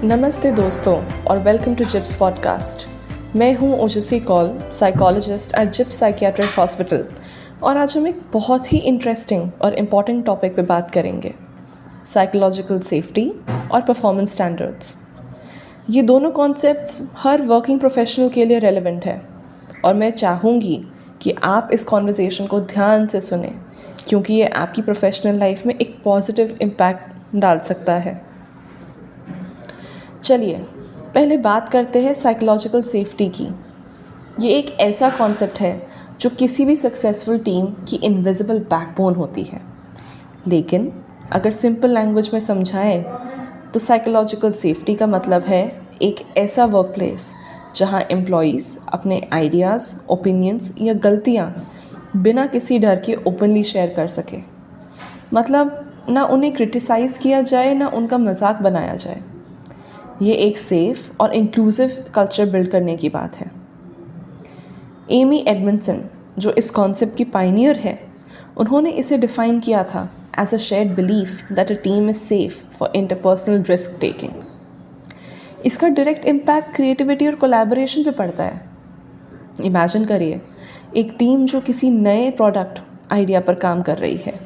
नमस्ते दोस्तों और वेलकम टू जिप्स पॉडकास्ट। मैं हूं Ojaswi Kaul, psychologist at Gips psychiatric hospital, और आज हम एक बहुत ही इंटरेस्टिंग और इम्पॉर्टेंट टॉपिक पे बात करेंगे, साइकोलॉजिकल सेफ्टी और परफॉर्मेंस स्टैंडर्ड्स। ये दोनों कॉन्सेप्ट्स हर वर्किंग प्रोफेशनल के लिए रेलेवेंट है और मैं चाहूँगी कि आप इस कॉन्वर्सेशन को ध्यान से सुने, क्योंकि ये आपकी प्रोफेशनल लाइफ में एक पॉजिटिव इम्पैक्ट डाल सकता है। चलिए पहले बात करते हैं साइकोलॉजिकल सेफ्टी की। ये एक ऐसा कॉन्सेप्ट है जो किसी भी सक्सेसफुल टीम की इनविजिबल बैकबोन होती है। लेकिन अगर सिंपल लैंग्वेज में समझाएं तो साइकोलॉजिकल सेफ्टी का मतलब है एक ऐसा वर्क प्लेस जहाँ एम्प्लॉयज़ अपने आइडियाज़, ओपिनियंस या गलतियाँ बिना किसी डर के ओपनली शेयर कर सके। मतलब ना उन्हें क्रिटिसाइज़ किया जाए, ना उनका मजाक बनाया जाए। ये एक सेफ और इंक्लूसिव कल्चर बिल्ड करने की बात है। एमी एडमंडसन, जो इस कॉन्सेप्ट की पायनियर है, उन्होंने इसे डिफ़ाइन किया था as a shared belief that a team is safe for interpersonal risk taking. इसका डायरेक्ट इम्पैक्ट क्रिएटिविटी और कोलैबोरेशन पे पड़ता है। इमेजिन करिए एक टीम जो किसी नए प्रोडक्ट आइडिया पर काम कर रही है।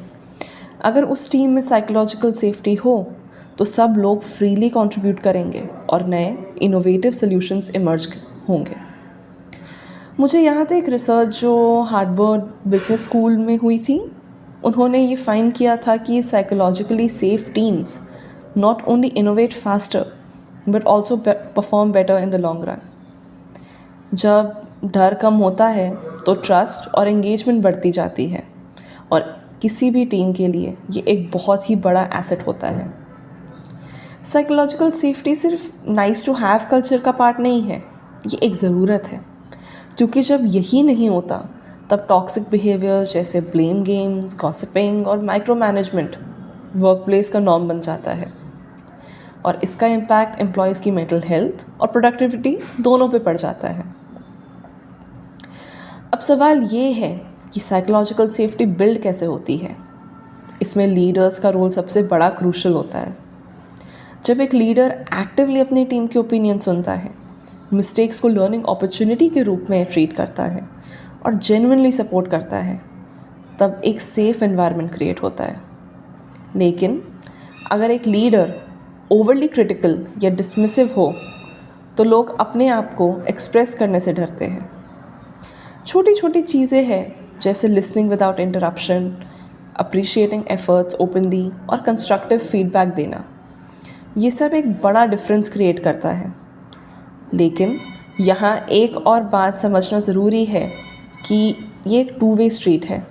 अगर उस टीम में साइकोलॉजिकल सेफ्टी हो तो सब लोग फ्रीली कंट्रीब्यूट करेंगे और नए इनोवेटिव सॉल्यूशंस इमर्ज होंगे। मुझे याद है एक रिसर्च जो हार्वर्ड बिजनेस स्कूल में हुई थी। उन्होंने ये फाइंड किया था कि psychologically safe teams not only innovate faster but also perform better in the long run. जब डर कम होता है तो ट्रस्ट और एंगेजमेंट बढ़ती जाती है, और किसी भी टीम के लिए ये एक बहुत ही बड़ा एसेट होता है। साइकोलॉजिकल सेफ्टी सिर्फ नाइस टू हैव कल्चर का पार्ट नहीं है, ये एक ज़रूरत है। क्योंकि जब यही नहीं होता तब टॉक्सिक बिहेवियर जैसे ब्लेम गेम्स, गॉसिपिंग और माइक्रो मैनेजमेंट वर्क प्लेस का नॉर्म बन जाता है, और इसका इम्पैक्ट एम्प्लॉयज़ की मेंटल हेल्थ और प्रोडक्टिविटी दोनों पे पड़ जाता है। अब सवाल ये है कि साइकोलॉजिकल सेफ्टी बिल्ड कैसे होती है। इसमें लीडर्स का रोल सबसे बड़ा क्रूशल होता है। जब एक लीडर एक्टिवली अपनी टीम के ओपिनियन सुनता है, मिस्टेक्स को लर्निंग अपॉर्चुनिटी के रूप में ट्रीट करता है और जेन्युइनली सपोर्ट करता है, तब एक सेफ एनवायरनमेंट क्रिएट होता है। लेकिन अगर एक लीडर ओवरली क्रिटिकल या डिसमिसिव हो तो लोग अपने आप को एक्सप्रेस करने से डरते हैं। छोटी छोटी चीज़ें हैं जैसे listening without interruption, appreciating efforts openly और कंस्ट्रक्टिव फीडबैक देना, ये सब एक बड़ा डिफरेंस क्रिएट करता है। लेकिन यहाँ एक और बात समझना ज़रूरी है कि ये एक टू वे स्ट्रीट है।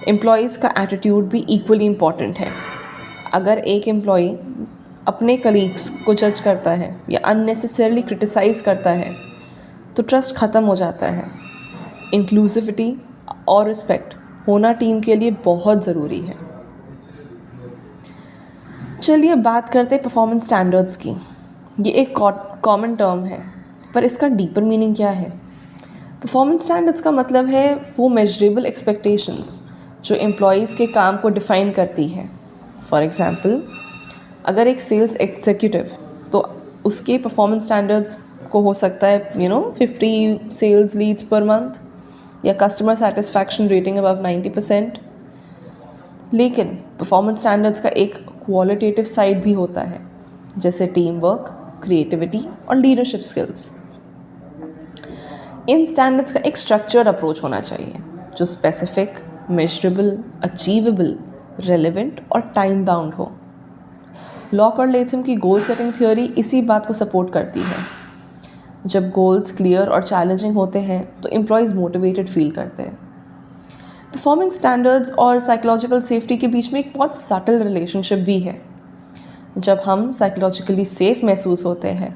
एम्प्लॉयज़ का एटीट्यूड भी इक्वली इम्पॉर्टेंट है। अगर एक एम्प्लॉई अपने कलीग्स को जज करता है या अननेसेसरली क्रिटिसाइज़ करता है तो ट्रस्ट ख़त्म हो जाता है। इंक्लूसिविटी और रिस्पेक्ट होना टीम के लिए बहुत ज़रूरी है। चलिए बात करते हैं परफॉर्मेंस स्टैंडर्ड्स की। ये एक कॉमन टर्म है, पर इसका डीपर मीनिंग क्या है? परफॉर्मेंस स्टैंडर्ड्स का मतलब है वो मेजरेबल एक्सपेक्टेशंस जो एम्प्लॉयज़ के काम को डिफ़ाइन करती है। फॉर एग्ज़ाम्पल, अगर एक सेल्स एग्जीक्यूटिव, तो उसके परफॉर्मेंस स्टैंडर्ड्स को हो सकता है 50 सेल्स लीड्स पर मंथ या कस्टमर सेटिस्फैक्शन रेटिंग अबव 90%। लेकिन परफॉर्मेंस स्टैंडर्ड्स का एक क्वालिटेटिव साइड भी होता है, जैसे टीम वर्क, क्रिएटिविटी और लीडरशिप स्किल्स। इन स्टैंडर्ड्स का एक स्ट्रक्चर्ड अप्रोच होना चाहिए जो स्पेसिफिक, मेजरेबल, अचीवेबल, रेलेवेंट और टाइम बाउंड हो। लॉक और लेथम की गोल सेटिंग थ्योरी इसी बात को सपोर्ट करती है। जब गोल्स क्लियर और चैलेंजिंग होते हैं तो एम्प्लॉयज़ मोटिवेटेड फील करते हैं। परफॉर्मिंग स्टैंडर्ड्स और साइकोलॉजिकल सेफ्टी के बीच में एक बहुत सटल रिलेशनशिप भी है। जब हम साइकोलॉजिकली सेफ महसूस होते हैं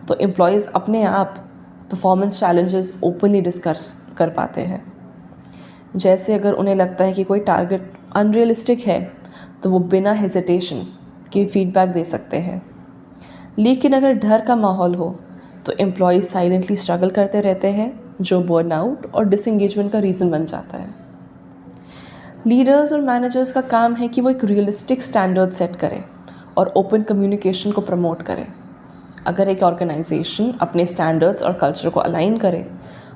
तो एम्प्लॉयज़ अपने आप परफॉर्मेंस चैलेंजेस ओपनली डिस्कस कर पाते हैं। जैसे अगर उन्हें लगता है कि कोई टारगेट अनरियलिस्टिक है तो वो बिना हेजिटेशन के फीडबैक दे सकते हैं। लेकिन अगर डर का माहौल हो तो एम्प्लॉयज़ साइलेंटली स्ट्रगल करते रहते हैं, जो बर्नआउट और डिसएंगेजमेंट का रीज़न बन जाता है। लीडर्स और मैनेजर्स का काम है कि वो एक रियलिस्टिक स्टैंडर्ड सेट करें और ओपन कम्युनिकेशन को प्रमोट करें। अगर एक ऑर्गेनाइजेशन अपने स्टैंडर्ड्स और कल्चर को अलाइन करे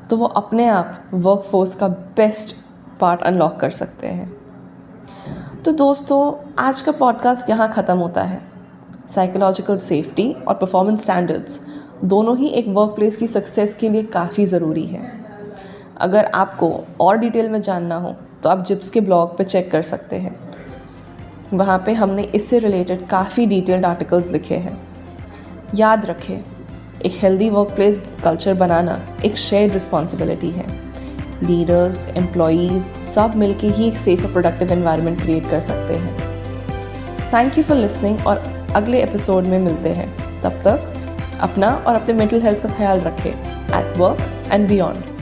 तो वो अपने आप वर्कफोर्स का बेस्ट पार्ट अनलॉक कर सकते हैं। तो दोस्तों, आज का पॉडकास्ट यहाँ ख़त्म होता है। साइकोलॉजिकल सेफ्टी और परफॉर्मेंस स्टैंडर्ड्स दोनों ही एक वर्क प्लेस की सक्सेस के लिए काफ़ी ज़रूरी है। अगर आपको और डिटेल में जानना हो तो आप जिप्स के ब्लॉग पे चेक कर सकते हैं। वहाँ पे हमने इससे रिलेटेड काफ़ी डिटेल्ड आर्टिकल्स लिखे हैं। याद रखें, एक हेल्दी वर्क प्लेस कल्चर बनाना एक शेयर्ड रिस्पॉन्सिबिलिटी है। लीडर्स, एम्प्लॉयज़ सब मिलके ही एक सेफ और प्रोडक्टिव एनवायरनमेंट क्रिएट कर सकते हैं। थैंक यू फॉर लिसनिंग और अगले एपिसोड में मिलते हैं। तब तक अपना और अपने मेंटल हेल्थ का ख्याल रखें एट वर्क एंड बियॉन्ड।